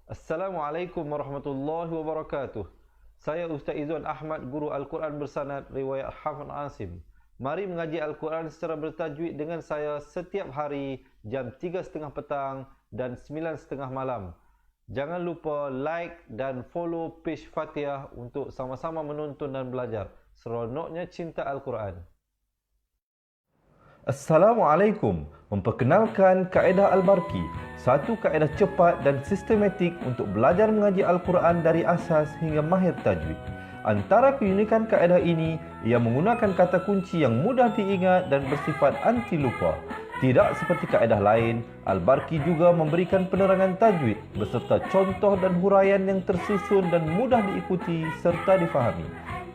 Assalamualaikum warahmatullahi wabarakatuh. Saya Ustaz Izzuan Ahmad, guru Al-Quran bersanad riwayat Hafz Asim. Mari mengaji Al-Quran secara bertajwid dengan saya setiap hari jam 3.30 petang dan 9.30 malam. Jangan lupa like dan follow page Fatihah untuk sama-sama menonton dan belajar. Seronoknya cinta Al-Quran. Assalamualaikum. Memperkenalkan kaedah Al-Barqi, satu kaedah cepat dan sistematik untuk belajar mengaji Al-Quran dari asas hingga mahir tajwid. Antara keunikan kaedah ini, ia menggunakan kata kunci yang mudah diingat dan bersifat anti lupa. Tidak seperti kaedah lain, Al-Barqi juga memberikan penerangan tajwid beserta contoh dan huraian yang tersusun dan mudah diikuti serta difahami.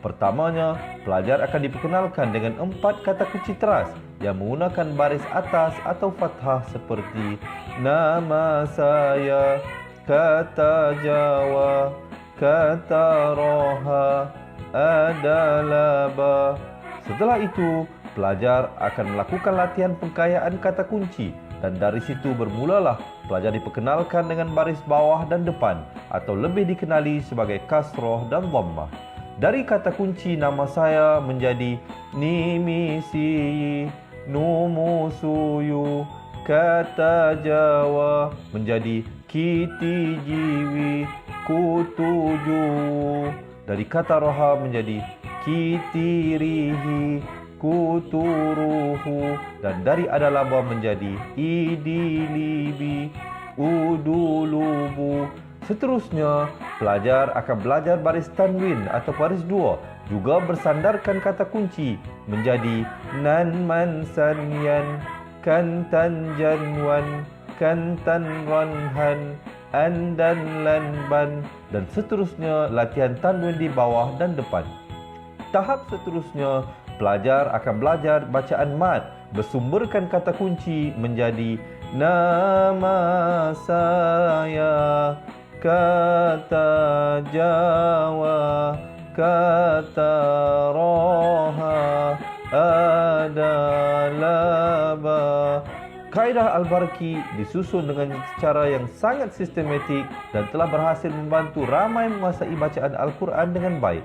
Pertamanya, pelajar akan diperkenalkan dengan 4 kata kunci teras yang menggunakan baris atas atau fathah seperti nama saya, kata Jawa, kata Roha, adalah ba. Setelah itu, pelajar akan melakukan latihan pengkayaan kata kunci dan dari situ bermulalah pelajar diperkenalkan dengan baris bawah dan depan atau lebih dikenali sebagai kasroh dan dhammah. Dari kata kunci nama saya menjadi nimisi, numusuyu, kata Jawa menjadi kiti jiwi, kutuju. Dari kata roha menjadi kitirihi, kuturuhu. Dan dari adalaba menjadi idilibi, udulubu. Seterusnya, pelajar akan belajar baris tanwin atau baris dua, juga bersandarkan kata kunci menjadi nan man sanyan, kantan janwan, kantan ranhan, andan lanban, dan seterusnya latihan tanwin di bawah dan depan. Tahap seterusnya, pelajar akan belajar bacaan mad bersumberkan kata kunci menjadi nama saya, kata Jawa, kata Roha, adalah ba. Kaedah Al-Barqi disusun dengan cara yang sangat sistematik dan telah berhasil membantu ramai menguasai bacaan Al-Quran dengan baik.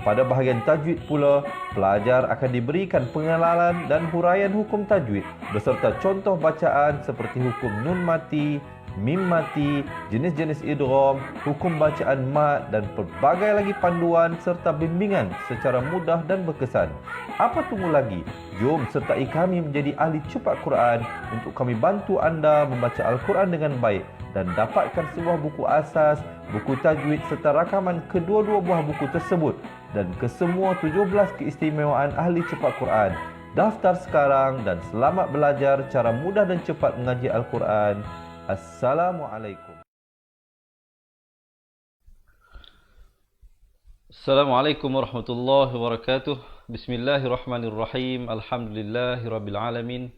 Pada bahagian tajwid pula, pelajar akan diberikan pengenalan dan huraian hukum tajwid beserta contoh bacaan seperti hukum nun mati, mim mati, jenis-jenis idgham, hukum bacaan mad dan pelbagai lagi panduan serta bimbingan secara mudah dan berkesan. Apa tunggu lagi? Jom sertai kami menjadi ahli cepat Quran untuk kami bantu anda membaca Al-Quran dengan baik dan dapatkan sebuah buku asas, buku tajwid serta rakaman kedua-dua buah buku tersebut dan kesemua 17 keistimewaan ahli cepat Quran. Daftar sekarang dan selamat belajar cara mudah dan cepat mengaji Al-Quran. Assalamualaikum. Assalamualaikum warahmatullahi wabarakatuh. Bismillahirrahmanirrahim. Alhamdulillahirabbil alamin.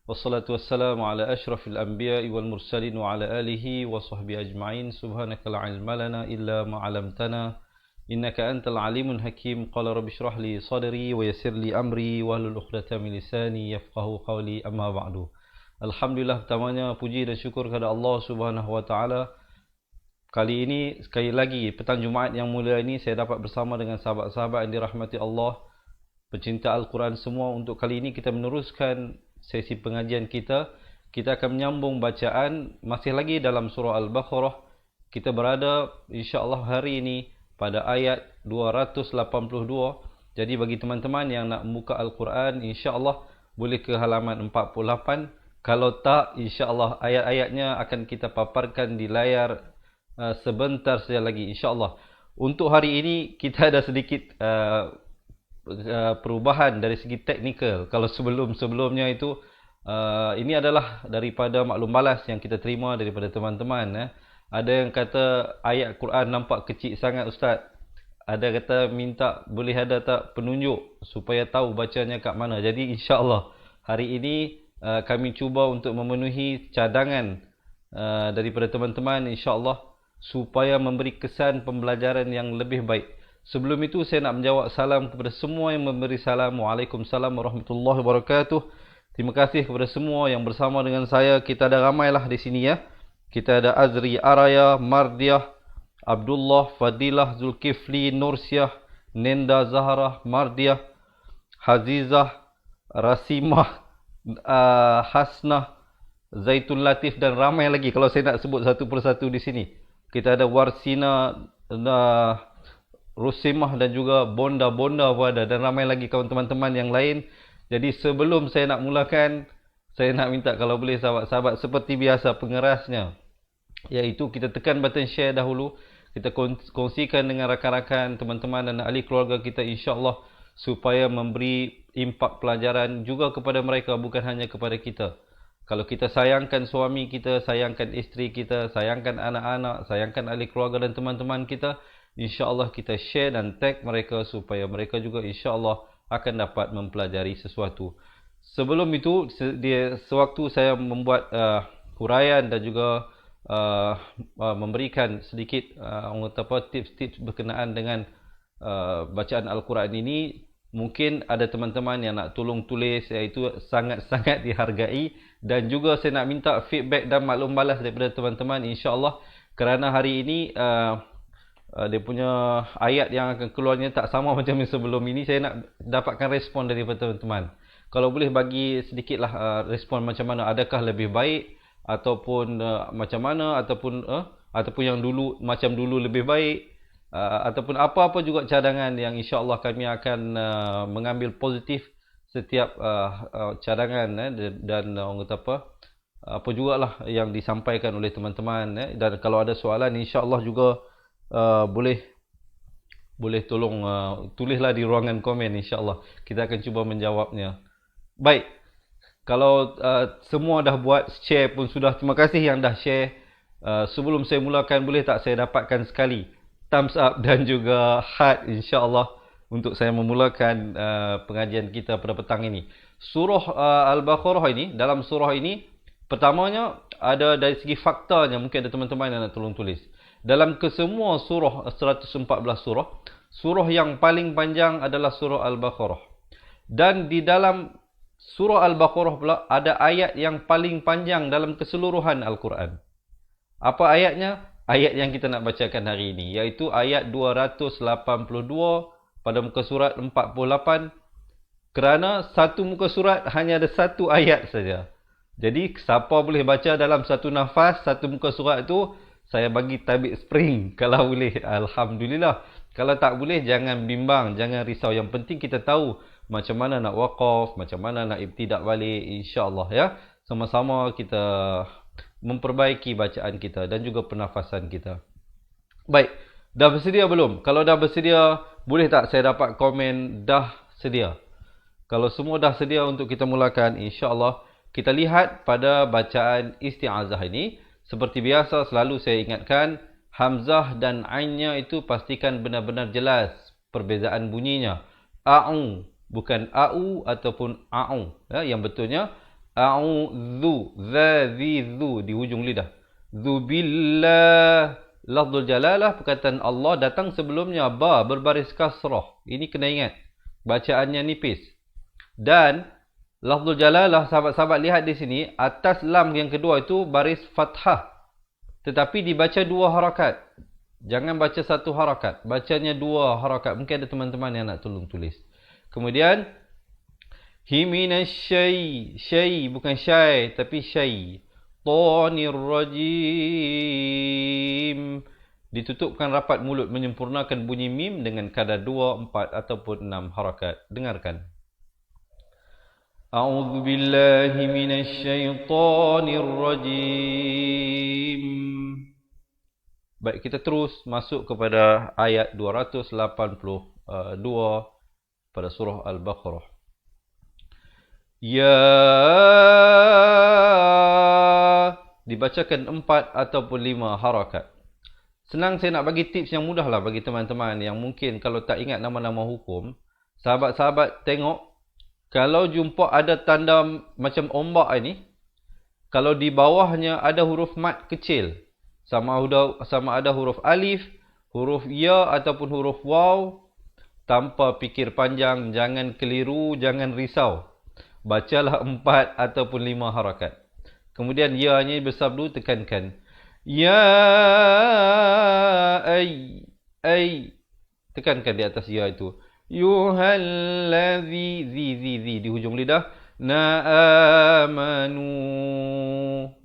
Wassalatu wassalamu ala asyrafil anbiya'i wal mursalin wa ala alihi wa sahbihi ajma'in. Subhanaka la ilma lana illa ma 'allamtana innaka antal alimul hakim. Qala rabbi shrah li sadri wa yassir li amri wahlul 'uqdatam min lisani yafqahu qawli. Amma ba'du. Alhamdulillah, pertamanya puji dan syukur kepada Allah Subhanahu wa taala. Kali ini sekali lagi petang Jumaat yang mulia ini saya dapat bersama dengan sahabat-sahabat yang dirahmati Allah, pencinta Al-Quran semua. Untuk kali ini kita meneruskan sesi pengajian kita. Kita akan menyambung bacaan masih lagi dalam surah Al-Baqarah. Kita berada insya-Allah hari ini pada ayat 282. Jadi bagi teman-teman yang nak membuka Al-Quran, insya-Allah boleh ke halaman 48. Kalau tak, insya-Allah ayat-ayatnya akan kita paparkan di layar sebentar saja lagi, insya-Allah. Untuk hari ini kita ada sedikit perubahan dari segi teknikal. Kalau sebelum-sebelumnya itu ini adalah daripada maklum balas yang kita terima daripada teman-teman. Ada yang kata ayat Quran nampak kecil sangat Ustaz. Ada kata minta boleh ada tak penunjuk supaya tahu bacanya kat mana. Jadi insya-Allah hari ini kami cuba untuk memenuhi cadangan daripada teman-teman, insya-Allah, supaya memberi kesan pembelajaran yang lebih baik. Sebelum itu saya nak menjawab salam kepada semua yang memberi salam. Waalaikumsalam warahmatullahi wabarakatuh. Terima kasih kepada semua yang bersama dengan saya. Kita ada ramailah di sini ya. kita ada Azri, Araya, Mardiah, Abdullah, Fadilah, Zulkifli, Nursyah, Nenda, Zahrah, Mardiah, Hazizah, Rasimah, Hasnah, Zaitun Latif dan ramai lagi kalau saya nak sebut satu persatu di sini. Kita ada Warsina, Rusimah dan juga Bonda pun ada dan ramai lagi kawan-teman yang lain. Jadi sebelum saya nak mulakan, saya nak minta kalau boleh sahabat-sahabat seperti biasa pengerasnya, iaitu kita tekan button share dahulu, kita kongsikan dengan rakan-rakan, teman-teman dan ahli keluarga kita insya-Allah supaya memberi impak pelajaran juga kepada mereka, bukan hanya kepada kita. Kalau kita sayangkan suami kita, sayangkan isteri kita, sayangkan anak-anak, sayangkan ahli keluarga dan teman-teman kita, insya-Allah kita share dan tag mereka supaya mereka juga insya-Allah akan dapat mempelajari sesuatu. Sebelum itu, sewaktu saya membuat huraian dan juga memberikan sedikit tips-tips berkenaan dengan bacaan Al-Quran ini, mungkin ada teman-teman yang nak tolong tulis, iaitu sangat-sangat dihargai, dan juga saya nak minta feedback dan maklum balas daripada teman-teman insya-Allah, kerana hari ini dia punya ayat yang akan keluarnya tak sama macam yang sebelum ini. Saya nak dapatkan respon daripada teman-teman. Kalau boleh bagi sedikitlah respon macam mana, adakah lebih baik ataupun macam mana, ataupun yang dulu macam dulu lebih baik, ataupun apa-apa juga cadangan yang insya-Allah kami akan mengambil positif setiap cadangan dan orang kata apa jugalah yang disampaikan oleh teman-teman, dan kalau ada soalan insya-Allah juga boleh tolong tulislah di ruangan komen, insya-Allah kita akan cuba menjawabnya. Baik, kalau semua dah buat share pun sudah, terima kasih yang dah share. Sebelum saya mulakan, boleh tak saya dapatkan sekali thumbs up dan juga heart insya-Allah untuk saya memulakan pengajian kita pada petang ini. Surah Al-Baqarah ini, dalam surah ini pertamanya ada dari segi faktanya, mungkin ada teman-teman yang nak tolong tulis. Dalam kesemua surah 114 surah yang paling panjang adalah surah Al-Baqarah. Dan di dalam surah Al-Baqarah pula ada ayat yang paling panjang dalam keseluruhan Al-Quran. Apa ayatnya? Ayat yang kita nak bacakan hari ini, iaitu ayat 282 pada muka surat 48. Kerana satu muka surat hanya ada satu ayat saja. Jadi siapa boleh baca dalam satu nafas satu muka surat itu, saya bagi tabik spring. Kalau boleh, alhamdulillah. Kalau tak boleh, jangan bimbang, jangan risau. Yang penting kita tahu macam mana nak waqaf, macam mana nak ibtidak balik, insya-Allah ya. Sama-sama kita memperbaiki bacaan kita dan juga pernafasan kita. Baik, dah bersedia belum? Kalau dah bersedia, boleh tak saya dapat komen dah sedia? Kalau semua dah sedia untuk kita mulakan, insya-Allah kita lihat pada bacaan isti'azah ini. Seperti biasa selalu saya ingatkan, hamzah dan ainnya itu pastikan benar-benar jelas perbezaan bunyinya. A'u, bukan a'u ataupun a'u. Ya, yang betulnya a'udzu, za, zi, zu di hujung lidah. Zu billah. Lafzul jalalah, perkataan Allah datang sebelumnya ba berbaris kasrah. Ini kena ingat. Bacaannya nipis. Dan lafzul jalalah, sahabat-sahabat lihat di sini, atas lam yang kedua itu baris fathah. Tetapi dibaca dua harakat. Jangan baca satu harakat. Bacanya dua harakat. Mungkin ada teman-teman yang nak tolong tulis. Kemudian, himinasyai. Syai, bukan syai, tapi syai. Tanir rajim. Ditutupkan rapat mulut, menyempurnakan bunyi mim dengan kadar 2, 4 ataupun 6 harakat. Dengarkan. A'udzu billahi minasyaitonir rajim. Baik, kita terus masuk kepada ayat 282 pada surah Al-Baqarah. Ya, dibacakan 4 ataupun 5 harakat. Senang, saya nak bagi tips yang mudah lah bagi teman-teman yang mungkin kalau tak ingat nama-nama hukum. Sahabat-sahabat tengok, kalau jumpa ada tanda macam ombak ini, kalau di bawahnya ada huruf mat kecil, sama ada huruf alif, huruf ya ataupun huruf waw, tanpa fikir panjang, jangan keliru, jangan risau. Bacalah 4 ataupun 5 harakat. Kemudian ya-nya besar dulu, tekankan. Ya ay. Tekankan di atas ya itu. Yuhallazi zi di hujung lidah. Na'amanu.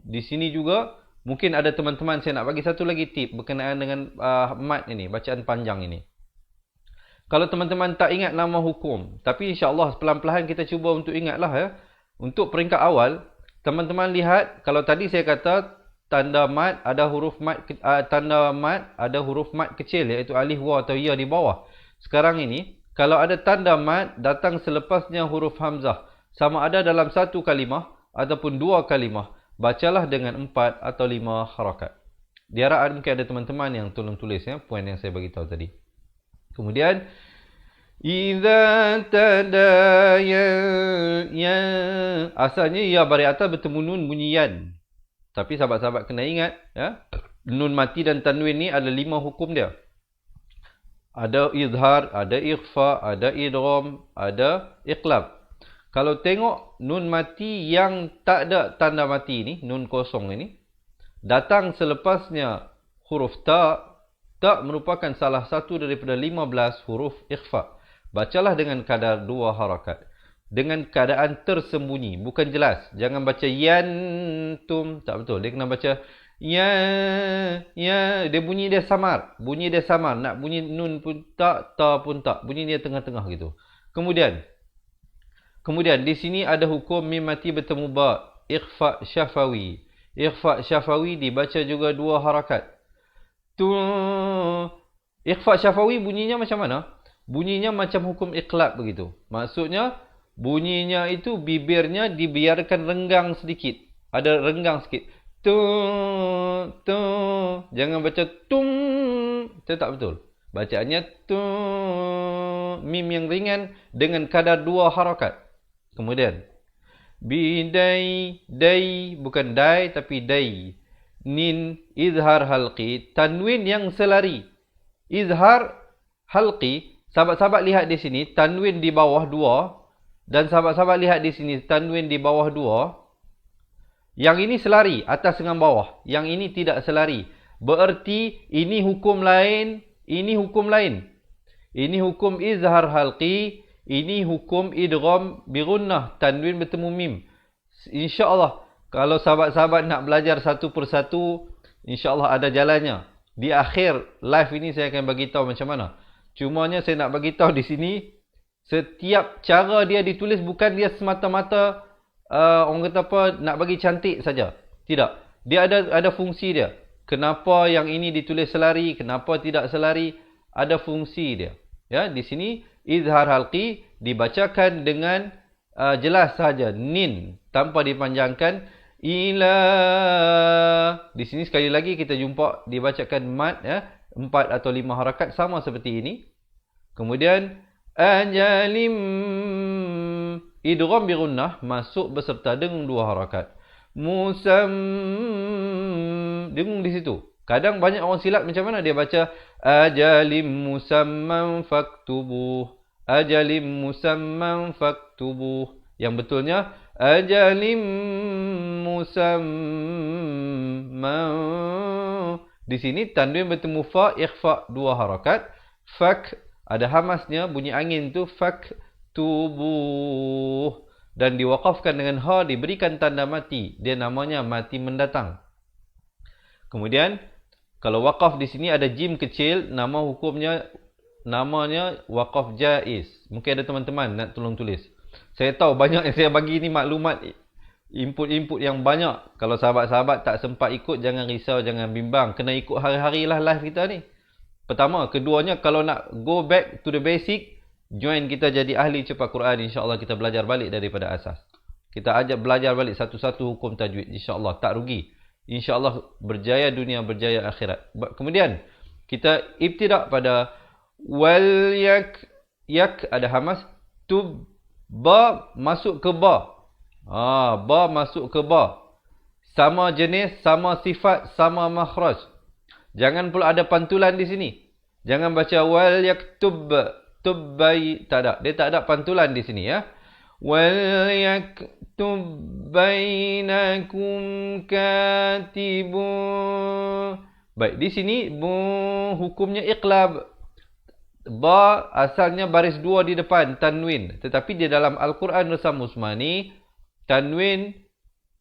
Di sini juga mungkin ada teman-teman, saya nak bagi satu lagi tip berkenaan dengan mat ini, bacaan panjang ini. Kalau teman-teman tak ingat nama hukum, tapi insya-Allah pelan-pelan kita cuba untuk ingatlah ya. Untuk peringkat awal, teman-teman lihat kalau tadi saya kata tanda mat ada huruf mat tanda mat ada huruf mat kecil iaitu alif wa atau ya di bawah. Sekarang ini kalau ada tanda mat datang selepasnya huruf hamzah, sama ada dalam satu kalimah ataupun dua kalimah, bacalah dengan 4 atau 5 harakat. Diharapkan mungkin ada teman-teman yang tolong tulis ya poin yang saya bagi tahu tadi. Kemudian idza tadaya ya, asalnya ya bari atas bertemu nun bunyi yan. Tapi sahabat-sahabat kena ingat ya, nun mati dan tanwin ni ada 5 hukum dia. Ada izhar, ada ikhfa, ada idgham, ada iqlab. Kalau tengok nun mati yang tak ada tanda mati ni, nun kosong ini, datang selepasnya huruf ta, tak merupakan salah satu daripada 15 huruf ikhfa. Bacalah dengan kadar 2 harakat. Dengan keadaan tersembunyi, bukan jelas. Jangan baca yantum, tak betul. Dia kena baca ya, dia bunyi dia samar. Bunyi dia samar. Nak bunyi nun pun tak, ta pun tak. Bunyi dia tengah-tengah gitu. Kemudian di sini ada hukum mim mati bertemu ba, ikhfa syafawi. Ikhfa syafawi dibaca juga 2 harakat. Ikhfa syafawi bunyinya macam mana? Bunyinya macam hukum iqlab begitu. Maksudnya bunyinya itu bibirnya dibiarkan renggang sedikit. Ada renggang sikit. Jangan baca tum. Itu tak betul. Bacaannya mim yang ringan dengan kadar 2 harakat. Kemudian bidai, dai, bukan dai tapi dai. Nin, izhar halqi, tanwin yang selari. Izhar halqi, sahabat-sahabat lihat di sini, tanwin di bawah 2. Dan sahabat-sahabat lihat di sini, tanwin di bawah 2. Yang ini selari, atas dengan bawah. Yang ini tidak selari. Bererti ini hukum lain, ini hukum lain. Ini hukum izhar halqi, ini hukum idgham bigunnah, tanwin bertemu mim. InsyaAllah, kalau sahabat-sahabat nak belajar satu persatu, insyaAllah ada jalannya. Di akhir live ini saya akan bagi tahu macam mana. Cumanya saya nak bagi tahu di sini, setiap cara dia ditulis bukan dia semata-mata orang kata apa, nak bagi cantik saja. Tidak. Dia ada fungsi dia. Kenapa yang ini ditulis selari, kenapa tidak selari, ada fungsi dia. Ya, di sini izhar halqi dibacakan dengan jelas saja, nin, tanpa dipanjangkan. Ila, di sini sekali lagi kita jumpa dibacakan mat ya, 4 atau 5 harakat sama seperti ini. Kemudian ajalim, idgham bi gunnah masuk beserta dengung 2 harakat. Musam, dengung di situ. Kadang banyak orang silap macam mana dia baca ajalim musamman faktubuh. Ajalim musamman faktubuh. Yang betulnya ajalim musamman. Di sini tanwin bertemu fa, ikhfa 2 harakat. Fak ada hamasnya, bunyi angin tu faktubuh. Dan diwakafkan dengan ha, diberikan tanda mati. Dia namanya mati mendatang. Kemudian kalau wakaf di sini ada jim kecil, nama hukumnya namanya wakaf jaiz. Mungkin ada teman-teman nak tolong tulis. Saya tahu banyak yang saya bagi ni maklumat, input-input yang banyak. Kalau sahabat-sahabat tak sempat ikut, jangan risau, jangan bimbang. Kena ikut hari-hari lah live kita ni. Pertama, keduanya kalau nak go back to the basic, join kita jadi ahli cepat Quran. InsyaAllah kita belajar balik daripada asas. Kita ajak belajar balik satu-satu hukum tajwid. InsyaAllah tak rugi. InsyaAllah berjaya dunia, berjaya akhirat. Kemudian kita ibtidak pada wal yak. Yak ada hamas. Tub, ba masuk ke ba. Ba masuk ke ba. Sama jenis, sama sifat, sama makhraj. Jangan pula ada pantulan di sini. Jangan baca wal yaktub, tubbai, tak ada. Dia tak ada pantulan di sini ya. وَلْيَكْتُبْ بَيْنَكُمْ كَاتِبٌ. Baik, di sini hukumnya iqlab. Ba asalnya baris 2 di depan, tanwin. Tetapi di dalam Al-Quran Resam Usmani, tanwin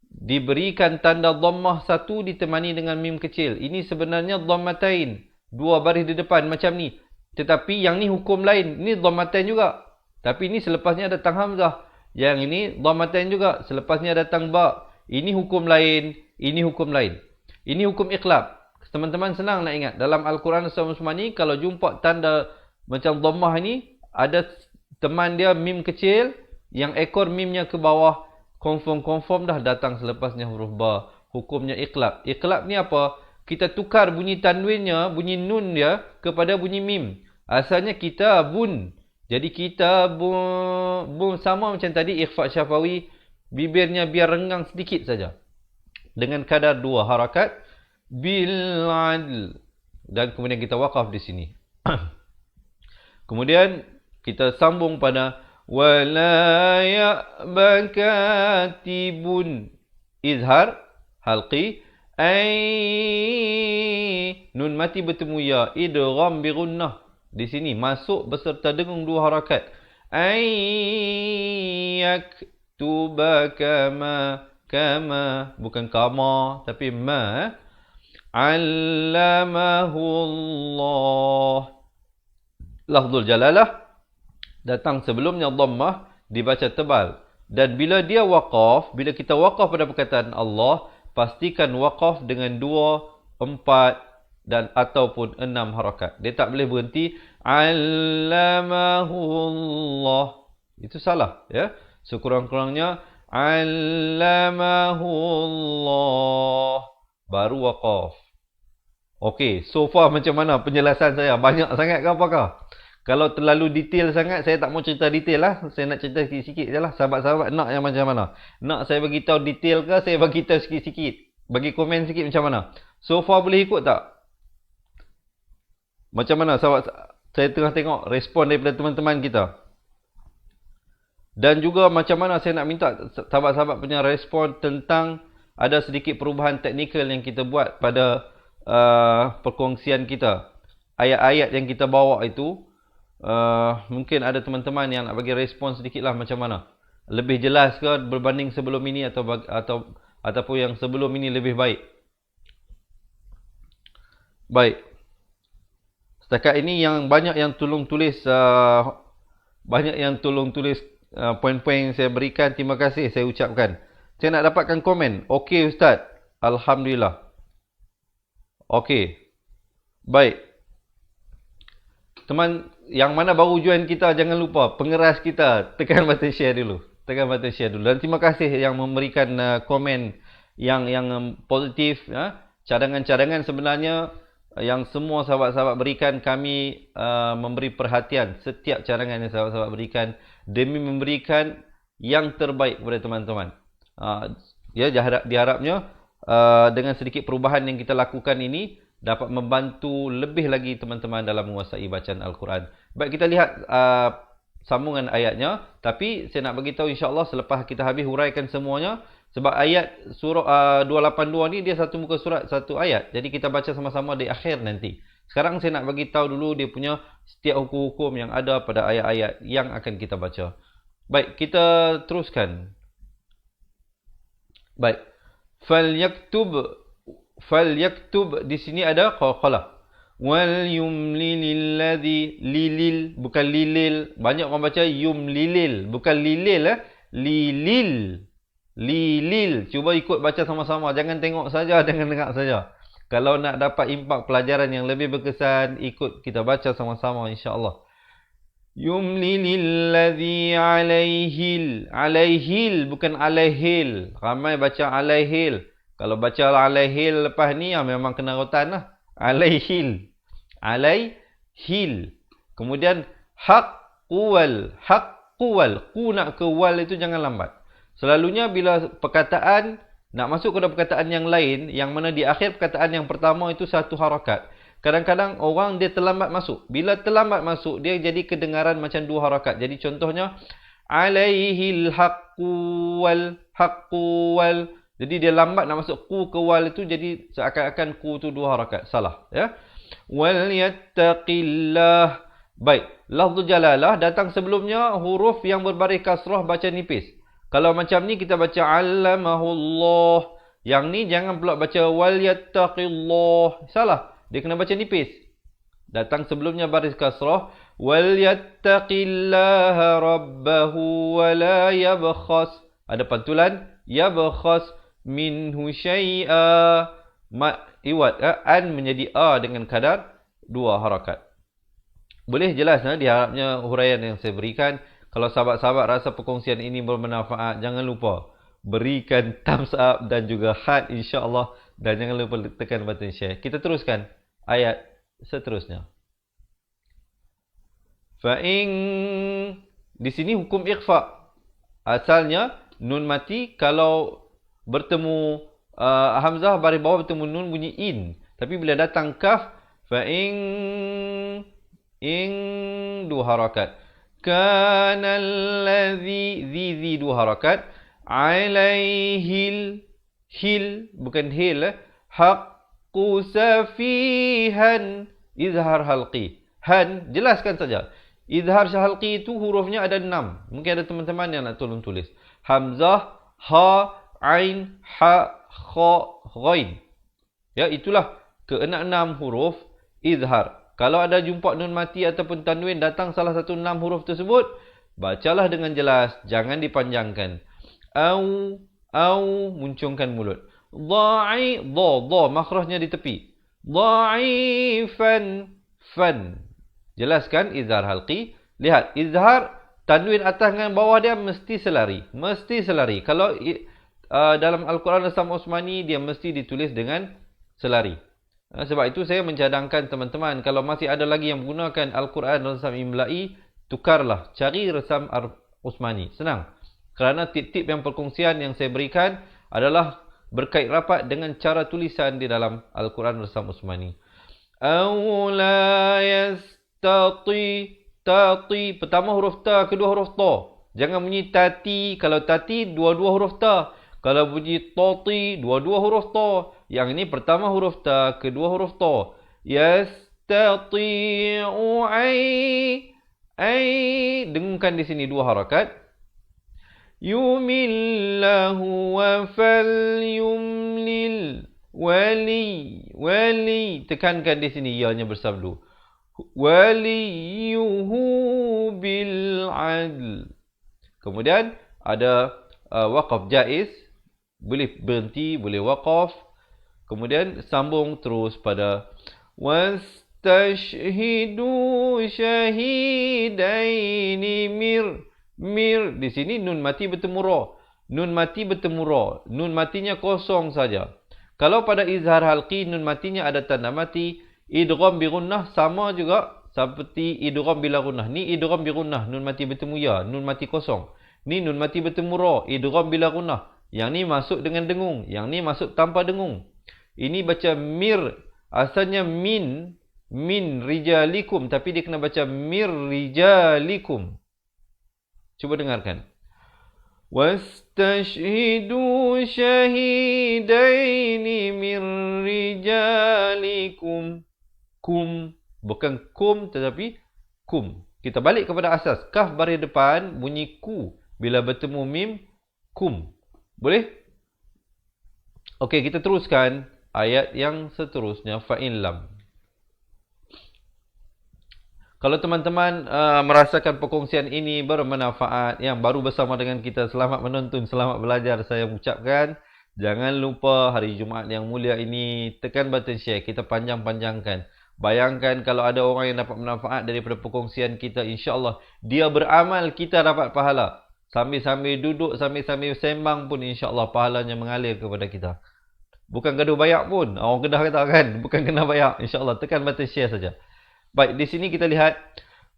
diberikan tanda dhammah 1 ditemani dengan mim kecil. Ini sebenarnya dhammatain, 2 baris di depan macam ni. Tetapi yang ni hukum lain. Ini dhammatain juga. Tapi ini selepasnya datang hamzah. Yang ini dhammatain juga. Selepasnya datang ba. Ini hukum lain. Ini hukum lain. Ini hukum iqlab. Teman-teman senang nak ingat. Dalam Al-Quran Resam Usmani, kalau jumpa tanda macam dhammah ni, ada teman dia mim kecil, yang ekor mimnya ke bawah, confirm dah datang selepasnya huruf ba. Hukumnya iqlab. Iqlab ni apa? Kita tukar bunyi tanwinnya, bunyi nun dia kepada bunyi mim. Asalnya kitabun. Jadi kitabun sama macam tadi ikhfa syafawi, bibirnya biar renggang sedikit saja. Dengan kadar 2 harakat bil adl. Dan kemudian kita waqaf di sini. Kemudian kita sambung pada wala ya'ba katibun, izhar halqi, nun mati bertemu ya, idgham bi gunnah. Di sini masuk beserta dengung 2 harakat. Yaktuba kama bukan kama tapi ma. Allamahu Allah. Lafzul jalalah datang sebelumnya dhammah, dibaca tebal. Dan bila dia waqaf, bila kita waqaf pada perkataan Allah, pastikan waqaf dengan 2, 4 dan ataupun 6 harakat. Dia tak boleh berhenti Allamahullah. Itu salah, ya. Sekurang-kurangnya Allamahullah baru waqaf. Okey, so far macam mana penjelasan saya? Banyak sangat ke apakah? Kalau terlalu detail sangat, saya tak mau cerita detail lah. Saya nak cerita sikit-sikit je lah. Sahabat-sahabat nak yang macam mana? Nak saya bagi tahu detail ke? Saya bagi tahu sikit-sikit. Bagi komen sikit macam mana? So far boleh ikut tak? Macam mana sahabat? Saya tengah tengok respon daripada teman-teman kita. Dan juga macam mana saya nak minta sahabat-sahabat punya respon tentang ada sedikit perubahan teknikal yang kita buat pada perkongsian kita. Ayat-ayat yang kita bawa itu, mungkin ada teman-teman yang nak bagi respon sedikit lah macam mana. Lebih jelas ke berbanding sebelum ini ataupun yang sebelum ini lebih baik. Baik. Setakat ini yang banyak yang tolong tulis poin-poin yang saya berikan, terima kasih saya ucapkan. Saya nak dapatkan komen. Okey Ustaz. Alhamdulillah. Okey. Baik. Teman yang mana baru join kita, jangan lupa pengeras kita, tekan button share dulu. Tekan button share dulu. Dan terima kasih yang memberikan komen yang positif. Cadangan-cadangan sebenarnya yang semua sahabat-sahabat berikan, kami memberi perhatian setiap cadangan yang sahabat-sahabat berikan demi memberikan yang terbaik kepada teman-teman. Ya, diharapnya dengan sedikit perubahan yang kita lakukan ini dapat membantu lebih lagi teman-teman dalam menguasai bacaan Al-Quran. Baik, kita lihat sambungan ayatnya. Tapi saya nak bagi tahu insya-Allah selepas kita habis huraikan semuanya. Sebab ayat surah 282 ni dia satu muka surat, satu ayat. Jadi kita baca sama-sama di akhir nanti. Sekarang saya nak bagi tahu dulu dia punya setiap hukum-hukum yang ada pada ayat-ayat yang akan kita baca. Baik, kita teruskan. Baik. Falyaktub di sini ada qalqalah. Wal yumlilil ladzi lilil, bukan lilil. Banyak orang baca yumlilil, bukan lilil lilil. Lilil. Cuba ikut baca sama-sama, jangan tengok saja, jangan dengar saja. Kalau nak dapat impak pelajaran yang lebih berkesan, ikut kita baca sama-sama insya-Allah. Yumlilil ladzi alaihil. Alaihil bukan alaihil. Ramai baca alaihil. Kalau baca alaihil lepas ni memang kena rotan lah. Alaihil. Alaihil. Kemudian haqqwal. Haqqwal. Ku nak ke wal itu jangan lambat. Selalunya bila perkataan nak masuk kepada perkataan yang lain, yang mana di akhir perkataan yang pertama itu satu harakat. Kadang-kadang orang dia terlambat masuk. Bila terlambat masuk, dia jadi kedengaran macam 2 harakat. Jadi contohnya, alaihil haqqu wal. Jadi dia lambat nak masuk ku ke wal itu, jadi seakan-akan ku tu 2 harakat. Salah, ya. Wal yattaqillah. Baik, lafzul jalalah datang sebelumnya huruf yang berbaris kasrah baca nipis. Kalau macam ni kita baca allamahullah. Yang ni jangan pula baca wal yattaqillah. Salah, dia kena baca nipis. Datang sebelumnya baris kasrah. Wal yattaqillaha rabbahu wa la yabkhas. Ada pantulan yabkhas minhu syai'a. Iwat an menjadi a dengan kadar 2 harakat. Boleh jelas diharapnya huraian yang saya berikan. Kalau sahabat-sahabat rasa perkongsian ini bermanfaat, jangan lupa berikan thumbs up dan juga heart insya-Allah, dan jangan lupa tekan button share. Kita teruskan ayat seterusnya. Fa in, di sini hukum ikhfa. Asalnya nun mati kalau bertemu hamzah baris bawah bertemu nun bunyi in. Tapi bila datang kaf, fa in 2 harakat. Kana allazi zi 2 harakat. Alaihil hil bukan hil, haqqu safihan izhar halqi. Han jelaskan saja. Izhar halqi itu hurufnya ada 6. Mungkin ada teman-teman yang nak tolong tulis. Hamzah, ha, ain, ha, kha, ghain. Ya, itulah ke-6 huruf izhar. Kalau ada jumpa nun mati ataupun tanwin datang salah satu 6 huruf tersebut, bacalah dengan jelas, jangan dipanjangkan. Au muncungkan mulut. Dha'i dha makhrajnya di tepi. Dha'ifan fan. Jelaskan izhar halqi. Lihat, izhar tanwin atas dengan bawah dia mesti selari. Mesti selari. Kalau dalam Al-Quran Rasam Osmani dia mesti ditulis dengan selari. Sebab itu saya mencadangkan teman-teman, kalau masih ada lagi yang menggunakan Al-Quran Rasam Imla'i, tukarlah, cari Rasam Osmani. Senang. Kerana tip-tip yang perkongsian yang saya berikan adalah berkait rapat dengan cara tulisan di dalam Al-Quran Rasam Osmani. Awla yastati, tati, pertama huruf ta, kedua huruf ta. Jangan bunyi tati, kalau tati dua-dua huruf ta. Kalau bunyi tati, dua-dua huruf ta. Yang ini pertama huruf ta, kedua huruf ta. Yastati'u ay. Dengungkan di sini 2 harakat. Yumillahu wa fal yumlil. Wali. Tekankan di sini ya-nya bersabdu. Waliyuhu bil adl. Kemudian ada waqaf jaiz. Boleh berhenti, boleh waqaf. Kemudian sambung terus pada wastashhidu syahidaini mir. Di sini nun mati bertemu ra. Nun mati bertemu ra. Nun matinya kosong saja. Kalau pada izhar halqi nun matinya ada tanda mati, idgham bi gunnah sama juga seperti idgham bila gunnah. Ni idgham bi gunnah, nun mati bertemu ya, nun mati kosong. Ni nun mati bertemu ra, idgham bila gunnah. Yang ni masuk dengan dengung, yang ni masuk tanpa dengung. Ini baca mir, asalnya min rijalikum, tapi dia kena baca mir rijalikum. Cuba dengarkan. Wastashhidu syahidaini mir rijalikum. Kum, bukan kum tetapi kum. Kita balik kepada asas. Kaf baris depan bunyi ku. Bila bertemu mim, kum. Boleh? Okey, kita teruskan ayat yang seterusnya. Fa'in lam. Kalau teman-teman merasakan perkongsian ini bermanfaat, yang baru bersama dengan kita, selamat menonton, selamat belajar, saya ucapkan. Jangan lupa hari Jumaat yang mulia ini, tekan button share, kita panjang-panjangkan. Bayangkan kalau ada orang yang dapat manfaat daripada perkongsian kita, insya-Allah dia beramal, kita dapat pahala. Sambil-sambil duduk, sambil-sambil sembang pun insya-Allah pahalanya mengalir kepada kita. Bukan gaduh bayak pun. Orang Kedah kata kan, bukan kena bayak. Insya-Allah tekan button share saja. Baik, di sini kita lihat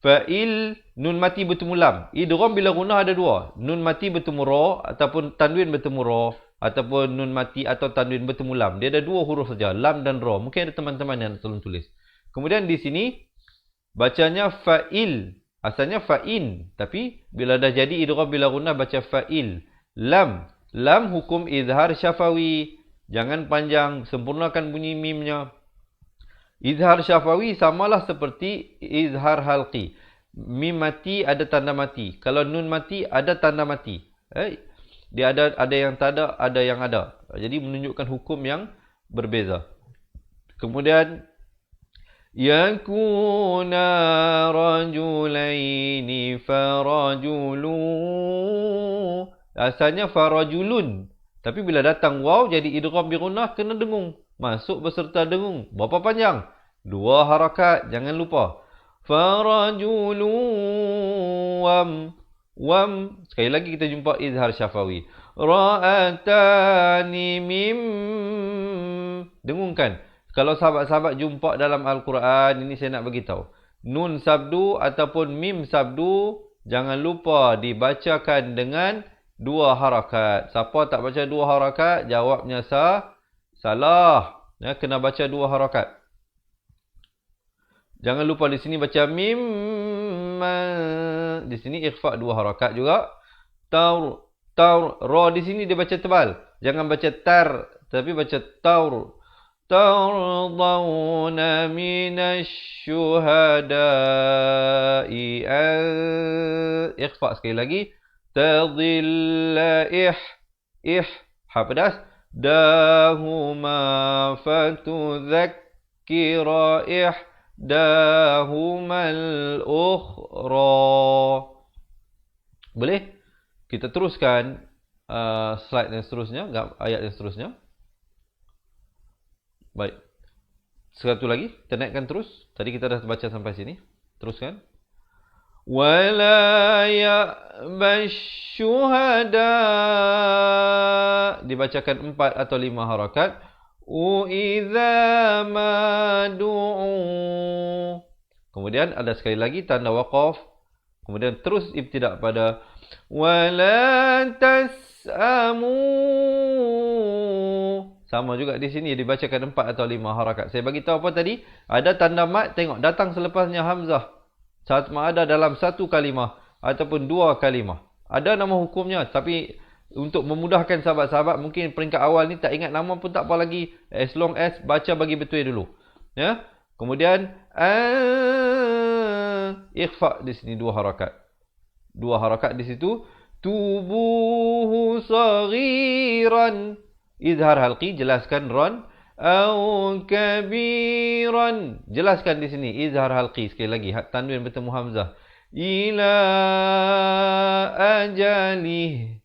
fa'il nun mati bertemu lam. Idgham bila gunnah ada 2. Nun mati bertemu ra ataupun tanwin bertemu ra, ataupun nun mati atau tanwin bertemu lam. Dia ada 2 huruf saja, lam dan ra. Mungkin ada teman-teman yang tolong tulis. Kemudian di sini bacanya fa'il. Nun mati bertemu ra. Nun mati bertemu ra ataupun tanwin bertemu ra. Dia ada 2 huruf saja, lam dan ra. Mungkin ada teman-teman yang tolong tulis. Kemudian di sini bacanya fa'il. Nun mati bertemu lam. Idgham bila gunnah ada 2. Nun mati bertemu ra ataupun tanwin bertemu lam. Dia ada 2 huruf saja, lam dan ra. Mungkin ada teman-teman yang tolong tulis. Kemudian di sini Asalnya fa'in. Tapi bila dah jadi idgham bila gunnah baca fa'il. Lam. Lam hukum izhar syafawi. Jangan panjang. Sempurnakan bunyi mimnya. Izhar syafawi samalah seperti izhar halqi. Mim mati ada tanda mati. Kalau nun mati ada tanda mati. Dia ada yang tak ada yang ada. Jadi menunjukkan hukum yang berbeza. Kemudian yakuna rajulaini farajulu. Asalnya farajulun. Tapi bila datang waw jadi idgham bi gunnah kena dengung. Masuk beserta dengung. Berapa panjang? 2 harakat. Jangan lupa. Farajulu wam. Sekali lagi kita jumpa izhar syafawi. Ra'atani mim. Dengungkan. Kalau sahabat-sahabat jumpa dalam Al-Quran, ini saya nak beritahu. Nun sabdu ataupun mim sabdu, jangan lupa dibacakan dengan 2 harakat. Siapa tak baca 2 harakat, jawabnya salah. Ya, kena baca 2 harakat. Jangan lupa di sini baca mim. Di sini ikhfa 2 harakat juga. Taur. Ra di sini dia baca tebal. Jangan baca tar, tapi baca taur. Tardawna minasyuhada'i ikhfa sekali lagi. Tadilla ha pedas. Dahuma fatudzakkira dahumal ukhra. Boleh? Kita teruskan slide yang seterusnya, ayat yang seterusnya. Baik. Satu lagi, kita naikkan terus. Tadi kita dah baca sampai sini. Teruskan. Wala ya'basyuhada. Dibacakan 4 atau 5 harakat. U'idha madu'u. Kemudian ada sekali lagi tanda waqaf. Kemudian terus ibtidak pada wala tas'amu. Sama juga di sini dibacakan 4 atau 5 harakat. Saya bagi tahu apa tadi? Ada tanda mat, tengok datang selepasnya hamzah. Sama ada dalam 1 kalimah ataupun 2 kalimah. Ada nama hukumnya, tapi untuk memudahkan sahabat-sahabat, mungkin peringkat awal ni tak ingat nama pun tak apa lagi. As long as baca bagi betul dulu. Ya. Kemudian ikhfa di sini 2 harakat. 2 harakat di situ. Tubuhu saghiran. Izhar halqi, jelaskan ron. Au kabiran. Jelaskan di sini. Izhar halqi. Sekali lagi. Tanwin bertemu hamzah. Ila ajalih.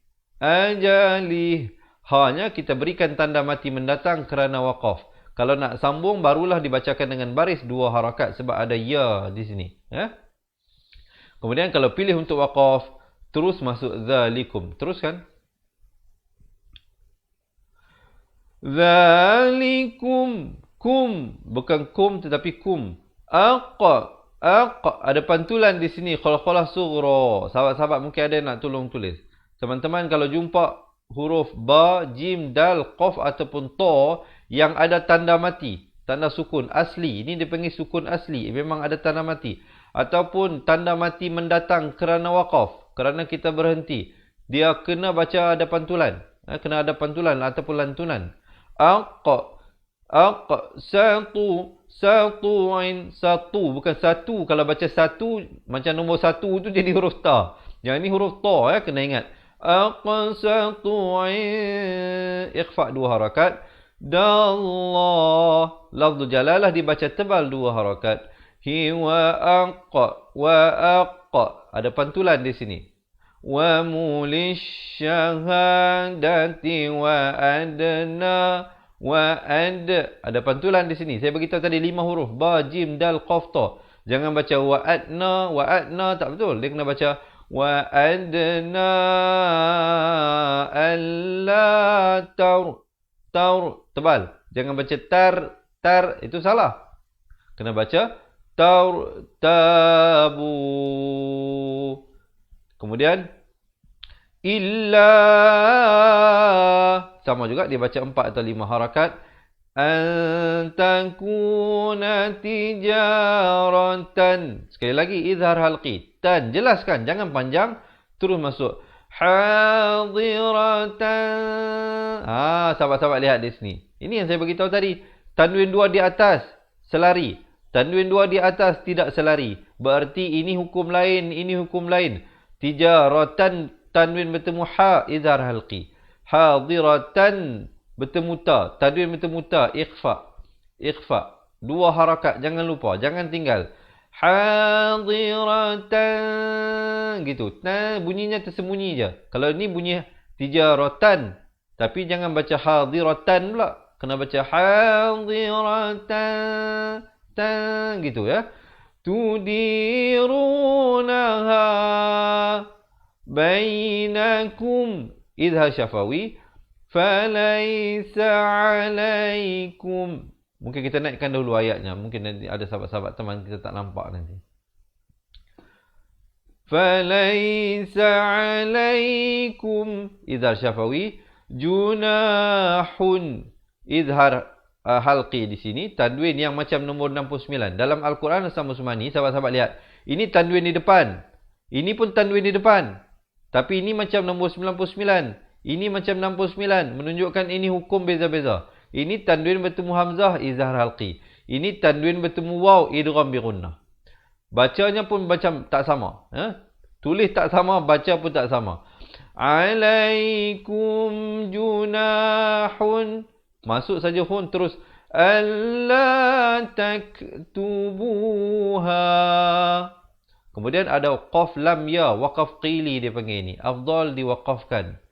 Hanya kita berikan tanda mati mendatang kerana waqaf. Kalau nak sambung, barulah dibacakan dengan baris 2 harakat. Sebab ada ya di sini. Ya? Kemudian kalau pilih untuk waqaf, terus masuk zalikum. Teruskan. Zalikum. Kum. Bukan kum tetapi kum. Aqa. Ada pantulan di sini. Khala-khala sughra. Sahabat-sahabat mungkin ada yang nak tolong tulis. Teman-teman kalau jumpa huruf ba, jim, dal, qaf ataupun ta yang ada tanda mati. Tanda sukun asli. Ini dipanggil sukun asli. Memang ada tanda mati. Ataupun tanda mati mendatang kerana waqaf. Kerana kita berhenti. Dia kena baca ada pantulan. Kena ada pantulan ataupun lantunan. Satu. Bukan satu. Kalau baca satu, macam nombor 1 tu jadi huruf ta. Yang ini huruf ta. Kena ingat. Ikhfa 2 harakat. Dallah. Lafzu jalalah dibaca tebal 2 harakat. Wa aqqa. Ada pantulan di sini. Wa mulish syahadati wa adna wa ad. Ada pantulan di sini. Saya beritahu tadi 5 huruf. Ba, jim, dal, qaf, ta. Jangan baca wa adna. Tak betul. Dia kena baca wa adna alla taur. Tebal. Jangan baca tar. Itu salah. Kena baca tabu. Kemudian illa. Sama juga dia baca 4 atau 5 harakat. an takuna tijaratan. Sekali lagi izhar halqi. Tan, jelaskan, jangan panjang, terus masuk. Hadiratan. Sahabat-sahabat lihat di sini. Ini yang saya beritahu tadi. Tanwin 2 di atas, selari. Tanwin 2 di atas, tidak selari. Berarti ini hukum lain, ini hukum lain. Tijaratan, tanwin bertemu ha, izhar halqi. Hadiratan, bertemu ta. Tanwin bertemu ta, ikhfa. Ikhfa. 2 harakat, jangan lupa, jangan tinggal. Hadiratan, gitu. Nah, bunyinya tersembunyi je. Kalau ini bunyi tijaratan, tapi jangan baca hadiratan pula. Kena baca hadiratan, gitu ya. Tudirunaha bainakum, idhar syafawi. Falaysa alaikum. Mungkin kita naikkan dahulu ayatnya. Mungkin nanti ada sahabat-sahabat teman kita tak nampak nanti. Falaysa alaikum, idhar syafawi. Junahun, idhar halqi di sini. Tanwin yang macam nombor 69. Dalam Al-Quran As-Samusmani, sahabat-sahabat lihat. Ini tanwin di depan. Ini pun tanwin di depan. Tapi ini macam nombor 99. Ini macam 69. Menunjukkan ini hukum beza-beza. Ini tanwin bertemu hamzah, izhar halqi. Ini tanwin bertemu waw, idgham bi gunnah. Bacanya pun macam tak sama. Tulis tak sama, baca pun tak sama. Alaikum junahun. Masuk saja hun terus. Alla taktubuha. Kemudian ada qaf lam ya, waqaf qili dia panggil ini. Afdal diwaqafkan.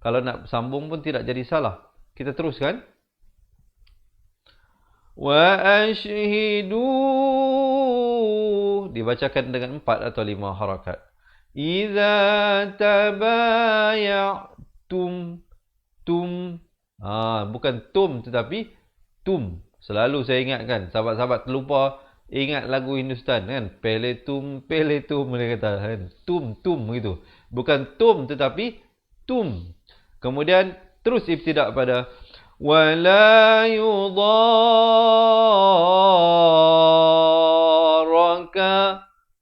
Kalau nak sambung pun tidak jadi salah. Kita teruskan. Wa ashhidu, dibacakan dengan 4 atau 5 harakat. Iza tabayatum, tum. Bukan tum tetapi tum. Selalu saya ingatkan, sahabat-sahabat terlupa ingat lagu Hindustan kan. Pele tum mereka kata kan. Tum gitu. Bukan tum tetapi tum. Kemudian terus ibtidak pada wala yudarraka.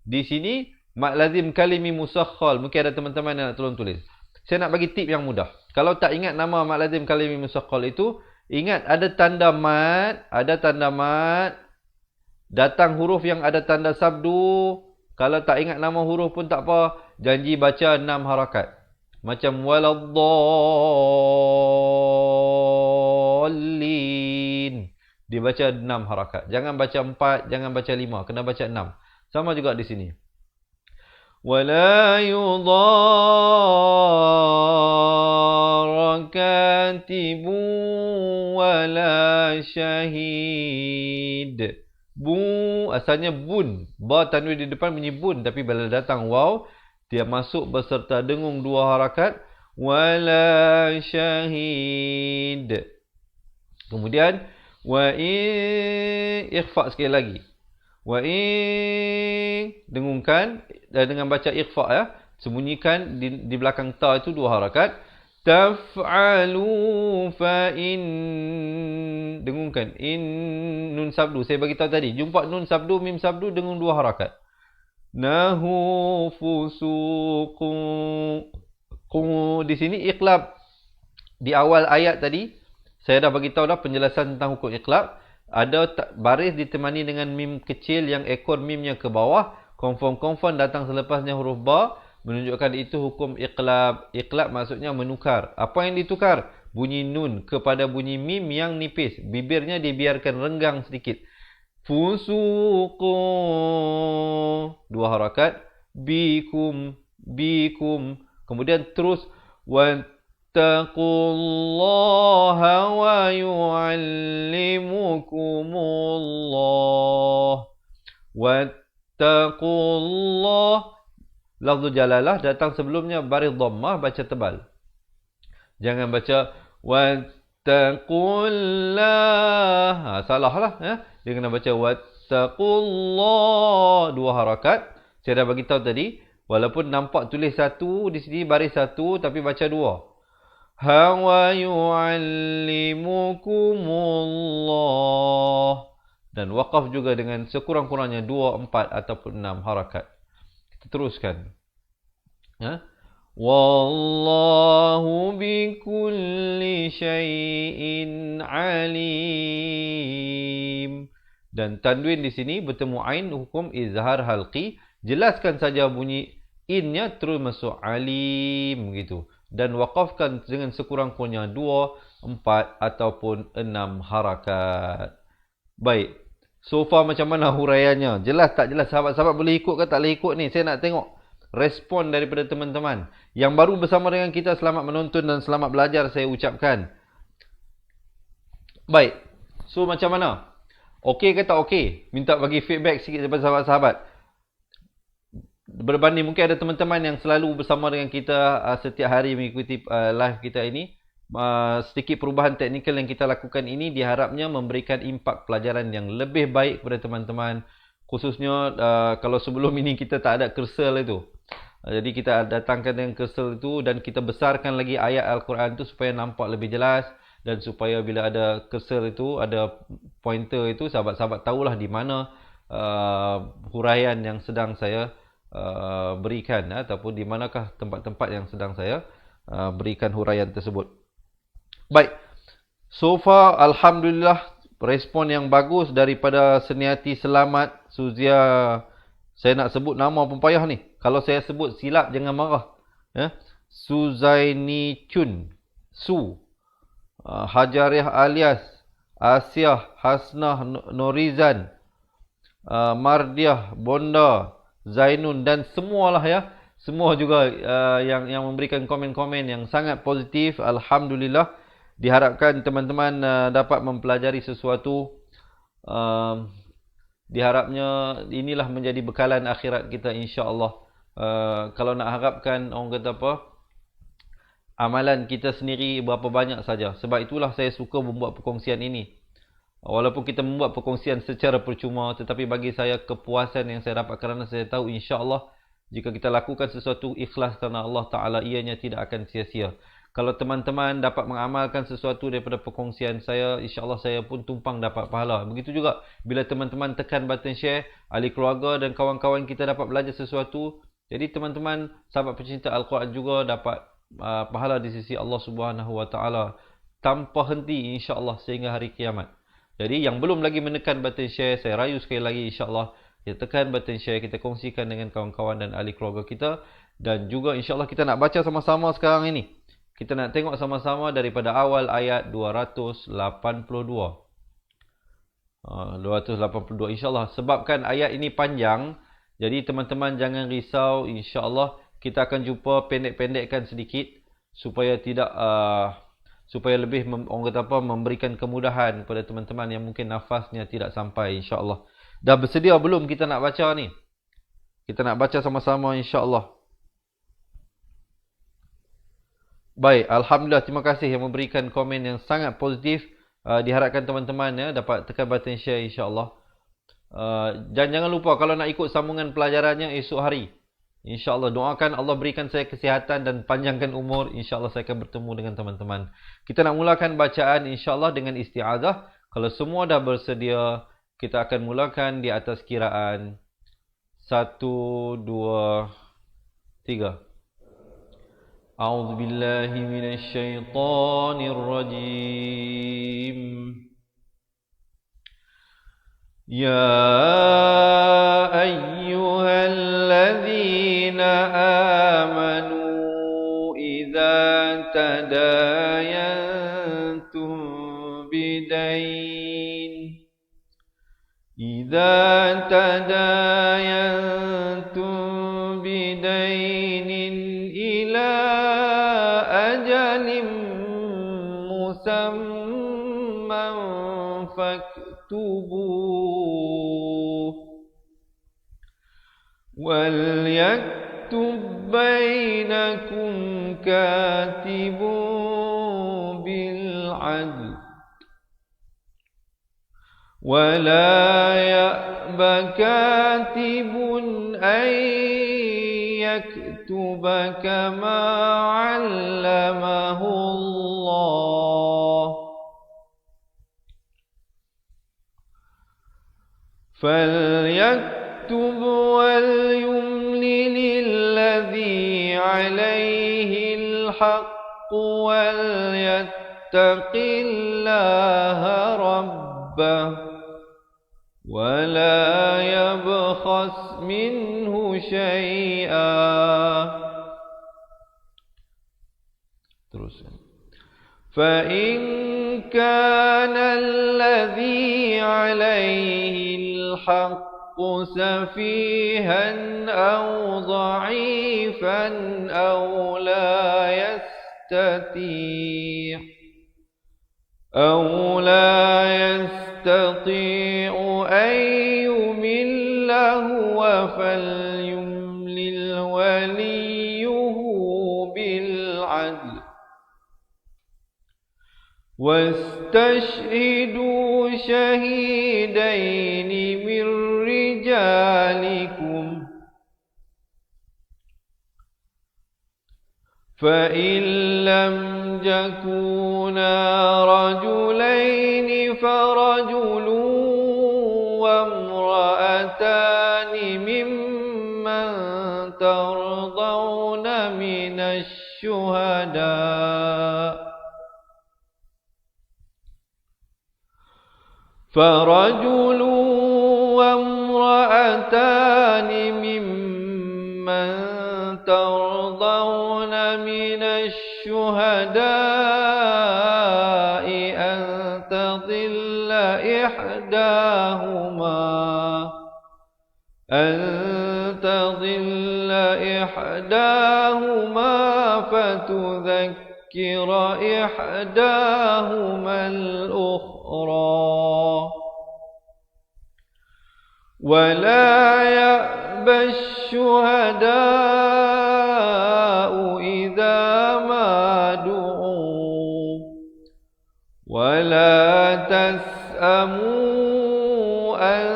Di sini mak lazim kalimi musakhkhal. Mungkin ada teman-teman yang nak tolong tulis. Saya nak bagi tip yang mudah. Kalau tak ingat nama mak lazim kalimi musakhkhal itu, ingat ada tanda mat, datang huruf yang ada tanda sabdu. Kalau tak ingat nama huruf pun tak apa, janji baca 6 harakat. Macam waladdallin. Dibaca 6 harakat. Jangan baca 4, jangan baca 5. Kena baca 6. Sama juga di sini. Wala yudarra katibu wala syahid. Bu asalnya bun. Ba tanwin di depan bunyi bun. Tapi bila datang waw, dia masuk beserta dengung 2 harakat. Wala syahid. Kemudian wa ikhfa sekali lagi. Wa dengungkan dengan baca ikhfa ya. Sembunyikan di belakang ta itu 2 harakat. Taf'alu fa in, dengungkan in nun sabdu. Saya bagi tahu tadi, jumpa nun sabdu, mim sabdu dengung 2 harakat. Nahu fusuqu. Di sini iqlab. Di awal ayat tadi saya dah bagi tahu dah penjelasan tentang hukum iqlab. Ada baris ditemani dengan mim kecil yang ekor mimnya ke bawah. Confirm datang selepasnya huruf ba. Menunjukkan itu hukum iqlab. Iqlab maksudnya menukar. Apa yang ditukar? Bunyi nun kepada bunyi mim yang nipis. Bibirnya dibiarkan renggang sedikit. Fusuqu. 2 harakat. Bikum. Kemudian terus. Wattaqullaha wa yu'allimukumullah. Wattaqullah. Lafzul jalalah datang sebelumnya baris dhammah, baca tebal. Jangan baca wattaqullah. Salah lah ya. Dia kena baca wattaqullah 2 harakat. Saya dah bagi tahu tadi, walaupun nampak tulis 1 di sini baris 1 tapi baca 2. wa yu'allimukumullah. Dan waqaf juga dengan sekurang-kurangnya 2, 4 ataupun 6 harakat. Kita teruskan. Wallahu bikulli syai'in alim. Dan tanwin di sini bertemu ain, hukum izhar halqi. Jelaskan saja bunyi innya terus masuk alim gitu. Dan waqafkan dengan sekurang-kurangnya 2, 4 ataupun 6 harakat. Baik. So far macam mana huraiannya? Jelas tak jelas? Sahabat-sahabat boleh ikut ke tak boleh ikut ni? Saya nak tengok respon daripada teman-teman. Yang baru bersama dengan kita, selamat menonton dan selamat belajar saya ucapkan. Baik. So macam mana? Okey ke tak okey? Minta bagi feedback sikit daripada sahabat-sahabat. Berbanding mungkin ada teman-teman yang selalu bersama dengan kita setiap hari mengikuti live kita ini. Sedikit perubahan teknikal yang kita lakukan ini diharapnya memberikan impak pelajaran yang lebih baik kepada teman-teman. Khususnya kalau sebelum ini kita tak ada cursor itu. Jadi kita datangkan dengan cursor itu dan kita besarkan lagi ayat Al-Quran itu supaya nampak lebih jelas. Dan supaya bila ada cursor itu, ada pointer itu, sahabat-sahabat tahulah di mana huraian yang sedang saya berikan, ataupun di manakah tempat-tempat yang sedang saya berikan huraian tersebut. Baik, so far Alhamdulillah respon yang bagus daripada Seniati Selamat Suzia. Saya nak sebut nama pun payah ni. Kalau saya sebut silap jangan marah. Suzaini Chun, Su, Hajariah Alias, Asiah, Hasnah, Norizan, Mardiah, Bonda, Zainun dan semualah ya. Semua juga yang memberikan komen-komen yang sangat positif. Alhamdulillah. Diharapkan teman-teman dapat mempelajari sesuatu. Diharapnya inilah menjadi bekalan akhirat kita insya-Allah. Kalau nak harapkan orang kata apa? Amalan kita sendiri berapa banyak saja. Sebab itulah saya suka membuat perkongsian ini. Walaupun kita membuat perkongsian secara percuma, tetapi bagi saya kepuasan yang saya dapat kerana saya tahu insya-Allah jika kita lakukan sesuatu ikhlas kerana Allah Ta'ala, ianya tidak akan sia-sia. Kalau teman-teman dapat mengamalkan sesuatu daripada perkongsian saya, insya-Allah saya pun tumpang dapat pahala. Begitu juga bila teman-teman tekan button share, ahli keluarga dan kawan-kawan kita dapat belajar sesuatu. Jadi teman-teman, sahabat pecinta Al-Quran juga dapat pahala di sisi Allah Subhanahu Wa Ta'ala tanpa henti insya-Allah sehingga hari kiamat. Jadi yang belum lagi menekan button share, saya rayu sekali lagi insya-Allah kita tekan button share, kita kongsikan dengan kawan-kawan dan ahli keluarga kita. Dan juga insya-Allah kita nak baca sama-sama sekarang ini. Kita nak tengok sama-sama daripada awal ayat 282. 282 insya-Allah. Sebabkan ayat ini panjang, jadi teman-teman jangan risau, insya-Allah kita akan jumpa pendek-pendekkan sedikit supaya tidak supaya lebih orang kata apa, memberikan kemudahan kepada teman-teman yang mungkin nafasnya tidak sampai insya-Allah. Dah bersedia belum kita nak baca ni? Kita nak baca sama-sama insya-Allah. Baik, alhamdulillah, terima kasih yang memberikan komen yang sangat positif. Diharapkan teman-teman ya dapat tekan button share insya-Allah. Dan jangan lupa kalau nak ikut sambungan pelajarannya esok hari, insya-Allah doakan Allah berikan saya kesihatan dan panjangkan umur. Insya-Allah saya akan bertemu dengan teman-teman. Kita nak mulakan bacaan insya-Allah dengan isti'azah. Kalau semua dah bersedia, kita akan mulakan di atas kiraan 1, 2, 3. A'udzu billahi minasy syaithanir rajim. Ya ayyuhalladzina amanu idza tadayantum bidain ila ajalin musamman faktubuh wal yaktub bainakum katibun bil adl ولا يأب كاتب أن يكتب كما علمه الله فليكتب وليملل الذي عليه الحق وليتق الله ربه ولا يبخس منه شيئا. فإن كان الذي عليه الحق سفيها أو ضعيفا أو لا يستطيع أن يمل هو فليملل وليه بالعدل واستشهدوا شهيدين من رجالكم فإن لم يكونا رجلين فرجل وامرأتان ممن ترضون من الشهداء فرجل وامرأتان ممن ترضون من الشهداء أن تضل إحداهما فتذكر إحداهما الأخرى ولا يأبى الشهداء إذا ما دعوا ولا تسأموا أن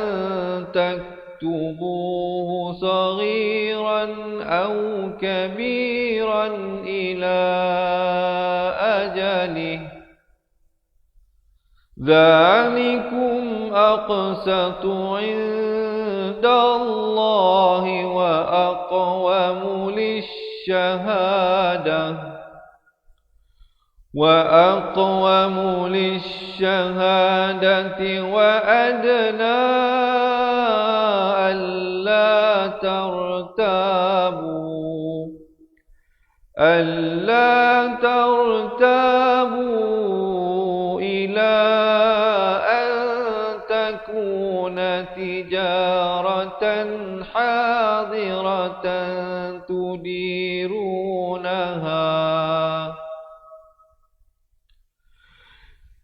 تكتبوه صغيرا أو كبيرا إلى أجله ذلكم أقسط عند الله وأقوم للشهادة وأدنى ألا ترتابوا إلى أن تكون تجارة حاضرة تديرونها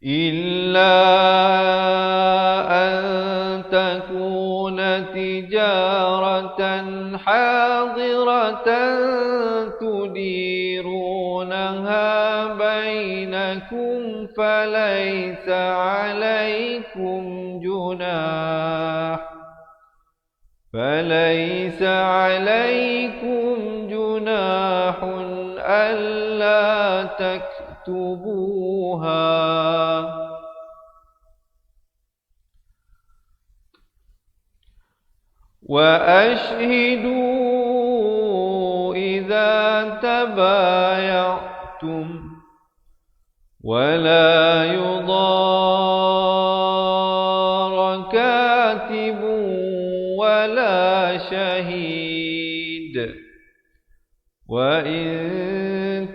إلا أن تكون تجارة حاضرة تديرونها بينكم فليس عليكم جناح ألا تكتبوها وأشهدوا إذا تبايعتم ولا يضار كاتب ولا شهيد وإن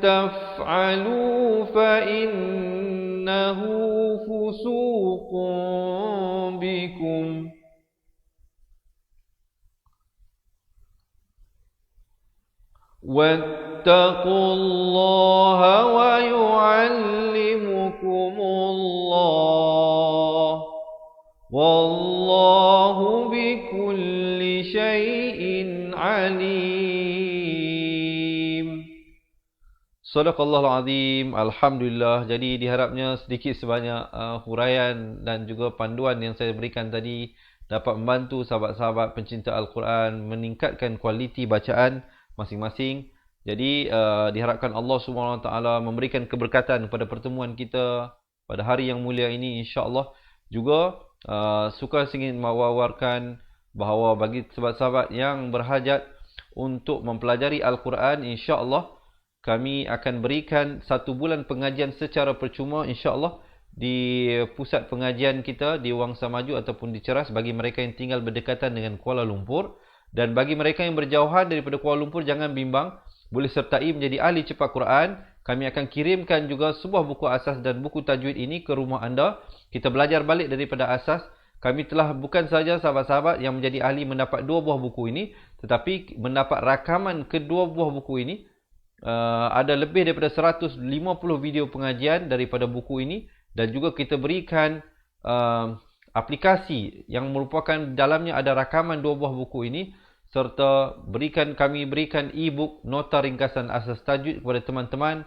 تفعلوا فإنه فسوق بكم واتقوا الله ويعلمكم الله والله بكل شيء عليم. Sadaqallahul azim. Alhamdulillah. Jadi diharapnya sedikit sebanyak huraian dan juga panduan yang saya berikan tadi dapat membantu sahabat-sahabat pencinta Al-Quran meningkatkan kualiti bacaan masing-masing. Jadi diharapkan Allah SWT memberikan keberkatan pada pertemuan kita pada hari yang mulia ini, insya-Allah. Juga suka ingin mewawarkan bahawa bagi sahabat-sahabat yang berhajat untuk mempelajari Al-Quran, insya-Allah kami akan berikan 1 bulan pengajian secara percuma, insya-Allah, di pusat pengajian kita di Wangsa Maju ataupun di Ceras bagi mereka yang tinggal berdekatan dengan Kuala Lumpur. Dan bagi mereka yang berjauhan daripada Kuala Lumpur, jangan bimbang, boleh sertai menjadi ahli cepat Quran. Kami akan kirimkan juga sebuah buku asas dan buku tajwid ini ke rumah anda. Kita belajar balik daripada asas. Kami telah bukan saja sahabat-sahabat yang menjadi ahli mendapat 2 buah buku ini, tetapi mendapat rakaman kedua buah buku ini. Ada lebih daripada 150 video pengajian daripada buku ini. Dan juga kita berikan aplikasi yang merupakan dalamnya ada rakaman 2 buah buku ini. Serta kami berikan e-book nota ringkasan asas tajwid kepada teman-teman.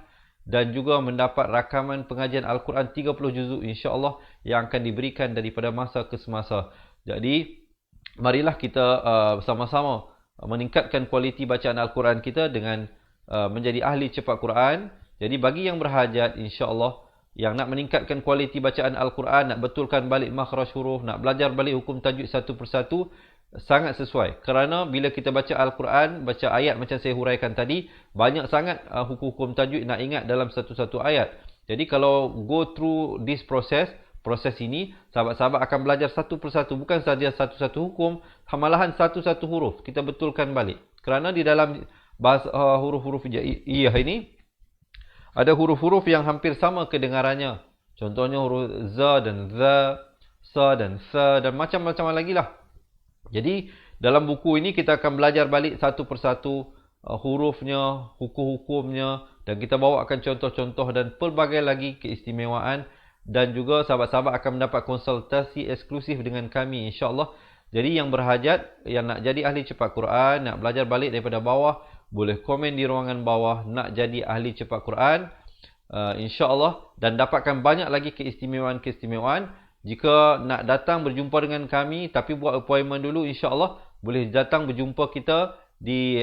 Dan juga mendapat rakaman pengajian Al-Quran 30 juzuk, insya-Allah, yang akan diberikan daripada masa ke semasa. Jadi marilah kita bersama-sama meningkatkan kualiti bacaan Al-Quran kita dengan menjadi ahli cepat Quran. Jadi bagi yang berhajat, insya-Allah, yang nak meningkatkan kualiti bacaan Al-Quran, nak betulkan balik makhraj huruf, nak belajar balik hukum tajwid satu persatu, sangat sesuai. Kerana bila kita baca Al-Quran, baca ayat macam saya huraikan tadi, banyak sangat hukum-hukum tajwid nak ingat dalam satu-satu ayat. Jadi kalau go through this proses ini, sahabat-sahabat akan belajar satu persatu, bukan saja satu-satu hukum, malahan satu-satu huruf kita betulkan balik. Kerana di dalam bahasa huruf-huruf hijaiyah ini ada huruf-huruf yang hampir sama kedengarannya. Contohnya huruf za dan za, sa dan sa, dan macam-macam lagi lah. Jadi dalam buku ini kita akan belajar balik satu persatu hurufnya, hukum-hukumnya, dan kita bawakan contoh-contoh dan pelbagai lagi keistimewaan. Dan juga sahabat-sahabat akan mendapat konsultasi eksklusif dengan kami, insya-Allah. Jadi yang berhajat, yang nak jadi ahli cepat Quran, nak belajar balik daripada bawah, boleh komen di ruangan bawah, nak jadi ahli cepat Quran, insya-Allah, dan dapatkan banyak lagi keistimewaan-keistimewaan. Jika nak datang berjumpa dengan kami, tapi buat appointment dulu, insya-Allah, boleh datang berjumpa kita di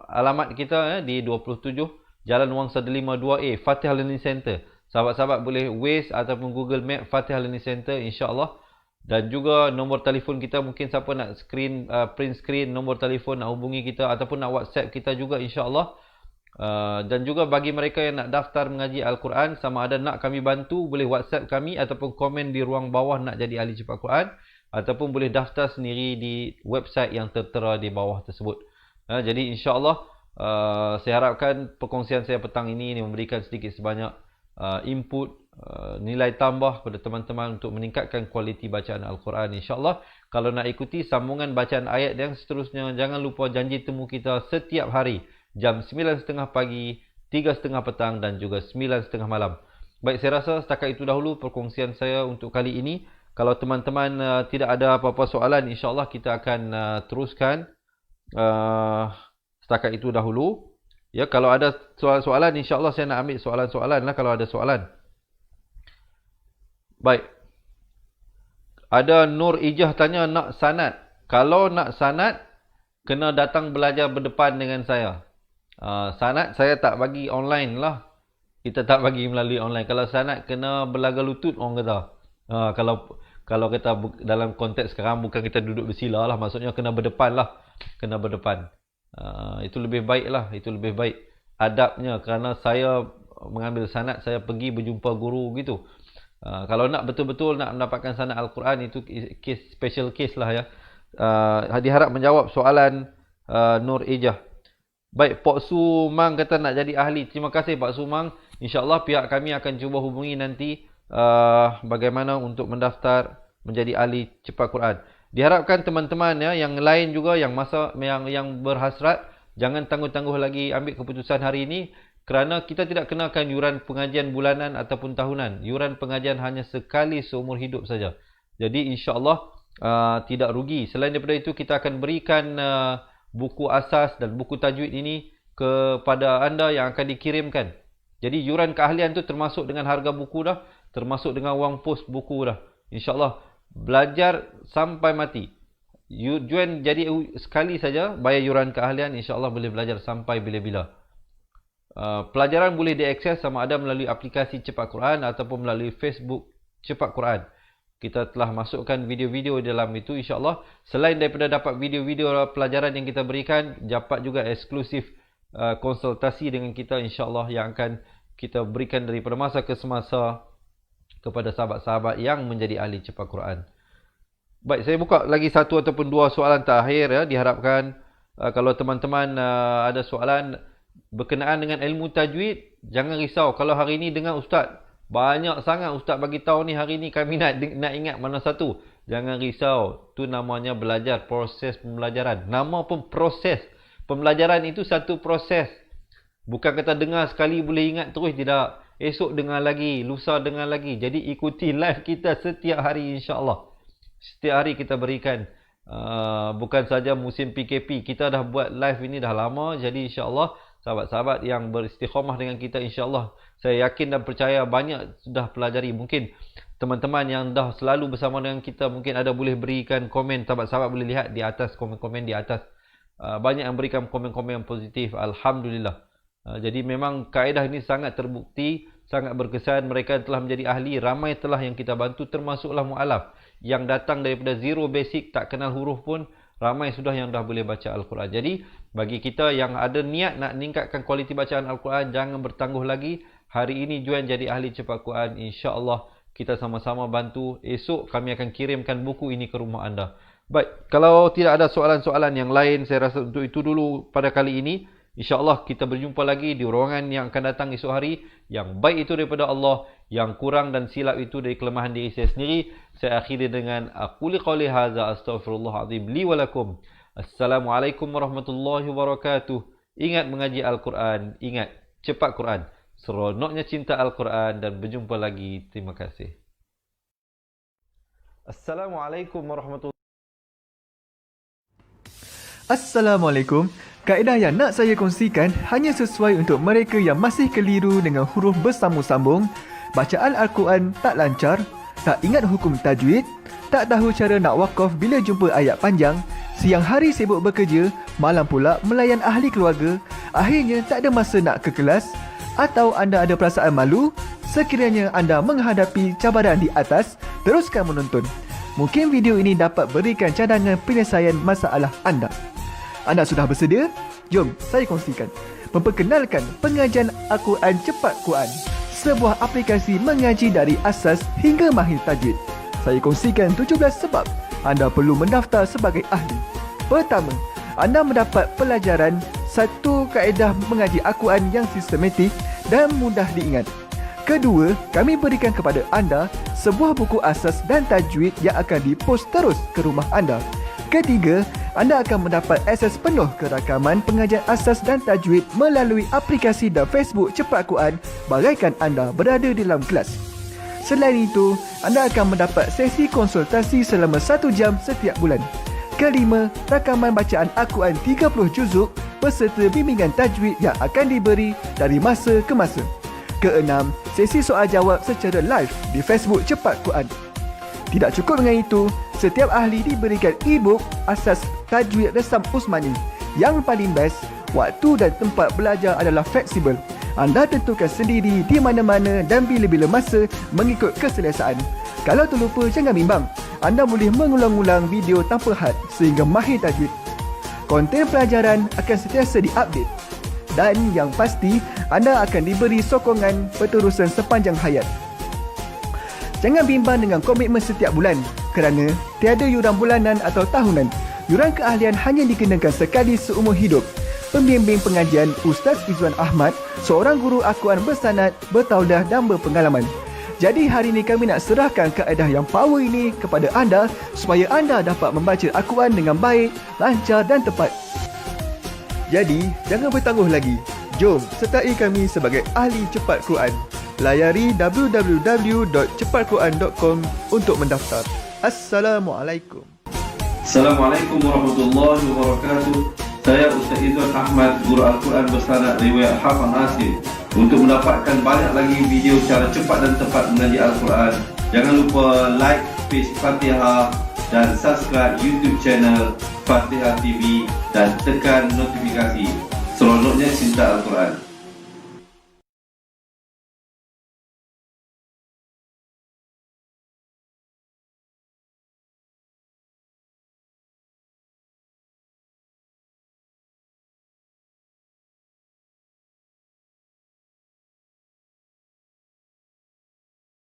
alamat kita di 27 Jalan Wangsa Delima 2A, Fatihah Learning Center. Sahabat-sahabat boleh Waze ataupun Google Map Fatihah Learning Center, insya-Allah. Dan juga nombor telefon kita, mungkin siapa nak print screen nombor telefon, nak hubungi kita ataupun nak WhatsApp kita juga, insya-Allah. Dan juga bagi mereka yang nak daftar mengaji Al-Quran, sama ada nak kami bantu, boleh WhatsApp kami ataupun komen di ruang bawah nak jadi ahli cepat Quran, ataupun boleh daftar sendiri di website yang tertera di bawah tersebut. Jadi insya-Allah, saya harapkan perkongsian saya petang ini memberikan sedikit sebanyak input, nilai tambah pada teman-teman untuk meningkatkan kualiti bacaan Al-Quran, insya-Allah. Kalau nak ikuti sambungan bacaan ayat yang seterusnya, jangan lupa janji temu kita setiap hari jam 9.30 pagi, 3.30 petang dan juga 9.30 malam. Baik, saya rasa setakat itu dahulu perkongsian saya untuk kali ini. Kalau teman-teman tidak ada apa-apa soalan, insya-Allah kita akan teruskan setakat itu dahulu. Ya, kalau ada soalan, insya-Allah saya nak ambil soalan-soalan lah kalau ada soalan. Baik. Ada Nur Ijah tanya nak sanad. Kalau nak sanad, kena datang belajar berdepan dengan saya. Sanad saya tak bagi online lah. Kita tak bagi melalui online. Kalau sanad kena belaga lutut orang kata. Kalau kita dalam konteks sekarang bukan kita duduk bersila lah. Maksudnya kena berdepan lah. Kena berdepan. Itu lebih baik lah. Itu lebih baik adabnya. Kerana saya mengambil sanad, saya pergi berjumpa guru gitu. Kalau nak betul-betul nak mendapatkan sanad Al-Quran, itu special case lah ya. Diharap menjawab soalan Nur Ijah. Baik, Pak Sumang kata nak jadi ahli. Terima kasih Pak Sumang. InsyaAllah pihak kami akan cuba hubungi nanti bagaimana untuk mendaftar menjadi ahli cepat Quran. Diharapkan teman-teman ya, yang lain juga yang berhasrat, jangan tangguh-tangguh lagi ambil keputusan hari ini. Kerana kita tidak kenakan yuran pengajian bulanan ataupun tahunan. Yuran pengajian hanya sekali seumur hidup saja. Jadi insya-Allah tidak rugi. Selain daripada itu, kita akan berikan buku asas dan buku tajwid ini kepada anda yang akan dikirimkan. Jadi yuran keahlian itu termasuk dengan harga buku dah, termasuk dengan wang pos buku dah. InsyaAllah belajar sampai mati. Join jadi sekali saja, bayar yuran keahlian, insya-Allah boleh belajar sampai bila-bila. Pelajaran boleh diakses sama ada melalui aplikasi Cepat Quran ataupun melalui Facebook Cepat Quran. Kita telah masukkan video-video dalam itu, insya-Allah. Selain daripada dapat video-video pelajaran yang kita berikan, dapat juga eksklusif konsultasi dengan kita, insya-Allah, yang akan kita berikan daripada masa ke semasa kepada sahabat-sahabat yang menjadi ahli Cepat Quran. Baik, saya buka lagi satu ataupun dua soalan terakhir ya. Diharapkan kalau teman-teman ada soalan berkenaan dengan ilmu tajwid, jangan risau. Kalau hari ini dengan ustaz, banyak sangat ustaz bagi tahu ni, hari ni kami nak ingat mana satu. Jangan risau. Tu namanya belajar, proses pembelajaran. Nama pun proses. Pembelajaran itu satu proses. Bukan kata dengar sekali boleh ingat terus, tidak. Esok dengar lagi, lusa dengar lagi. Jadi ikuti live kita setiap hari, insya-Allah. Setiap hari kita berikan, bukan saja musim PKP, kita dah buat live ini dah lama. Jadi insya-Allah sahabat-sahabat yang beristiqamah dengan kita, insya-Allah saya yakin dan percaya banyak sudah pelajari. Mungkin teman-teman yang dah selalu bersama dengan kita, mungkin ada boleh berikan komen. Sahabat-sahabat boleh lihat di atas, komen-komen di atas. Banyak yang berikan komen-komen positif, alhamdulillah. Jadi memang kaedah ini sangat terbukti, sangat berkesan. Mereka telah menjadi ahli, ramai telah yang kita bantu, termasuklah mu'alaf yang datang daripada zero basic, tak kenal huruf pun, ramai sudah yang dah boleh baca Al-Quran. Jadi bagi kita yang ada niat nak meningkatkan kualiti bacaan Al-Quran, jangan bertangguh lagi. Hari ini join jadi ahli Cepat Quran, insya-Allah kita sama-sama bantu. Esok kami akan kirimkan buku ini ke rumah anda. Baik, kalau tidak ada soalan-soalan yang lain, saya rasa untuk itu dulu pada kali ini. InsyaAllah kita berjumpa lagi di ruangan yang akan datang esok hari. Yang baik itu daripada Allah, yang kurang dan silap itu dari kelemahan diri saya sendiri. Saya akhiri dengan aquli qawli hadza astaghfirullahalazim li wa lakum. Assalamualaikum warahmatullahi wabarakatuh. Ingat mengaji Al-Quran, ingat Cepat Quran. Seronoknya cinta Al-Quran, dan berjumpa lagi. Terima kasih. Assalamualaikum warahmatullahi. Assalamualaikum. Kaedah yang nak saya kongsikan hanya sesuai untuk mereka yang masih keliru dengan huruf bersambung-sambung, bacaan Al-Quran tak lancar, tak ingat hukum tajwid, tak tahu cara nak wakaf bila jumpa ayat panjang, siang hari sibuk bekerja, malam pula melayan ahli keluarga, akhirnya tak ada masa nak ke kelas, atau anda ada perasaan malu. Sekiranya anda menghadapi cabaran di atas, teruskan menonton. Mungkin video ini dapat berikan cadangan penyelesaian masalah anda. Anda sudah bersedia? Jom saya kongsikan. Memperkenalkan pengajian Al-Quran Cepat Quran, sebuah aplikasi mengaji dari asas hingga mahir tajwid. Saya kongsikan 17 sebab anda perlu mendaftar sebagai ahli. Pertama, anda mendapat pelajaran satu kaedah mengaji Al-Quran yang sistematik dan mudah diingat. Kedua, kami berikan kepada anda sebuah buku asas dan tajwid yang akan dipost terus ke rumah anda. Ketiga, anda akan mendapat akses penuh ke rakaman pengajian asas dan tajwid melalui aplikasi dan Facebook Cepat Quran bagaikan anda berada di dalam kelas. Selain itu, anda akan mendapat sesi konsultasi selama 1 jam setiap bulan. Kelima, rakaman bacaan Al-Quran 30 juzuk beserta bimbingan tajwid yang akan diberi dari masa ke masa. Keenam, sesi soal jawab secara live di Facebook Cepat Quran. Tidak cukup dengan itu, setiap ahli diberikan e-book asas tajwid resam Usmani. Yang paling best, waktu dan tempat belajar adalah fleksibel. Anda tentukan sendiri di mana-mana dan bila-bila masa mengikut keselesaan. Kalau terlupa, jangan bimbang. Anda boleh mengulang-ulang video tanpa had sehingga mahir tajwid. Konten pelajaran akan sentiasa diupdate. Dan yang pasti, anda akan diberi sokongan berterusan sepanjang hayat. Jangan bimbang dengan komitmen setiap bulan kerana tiada yuran bulanan atau tahunan. Yuran keahlian hanya dikenakan sekali seumur hidup. Pembimbing pengajian Ustaz Izwan Ahmad, seorang guru Al-Quran bersanad, bertaudah dan berpengalaman. Jadi hari ini kami nak serahkan kaedah yang power ini kepada anda supaya anda dapat membaca Al-Quran dengan baik, lancar dan tepat. Jadi, jangan bertangguh lagi. Jom sertai kami sebagai ahli Cepat Quran. Layari www.cepatquran.com untuk mendaftar. Assalamualaikum. Assalamualaikum warahmatullahi wabarakatuh. Saya Ustaz Izwan Ahmad, guru Al-Quran bersanad riwayat Hafaz Nasir. Untuk mendapatkan banyak lagi video cara cepat dan tepat mengaji Al-Quran, jangan lupa like page Fatihah, dan subscribe YouTube channel Fatihah TV dan tekan notifikasi. Seronoknya cinta Al-Quran.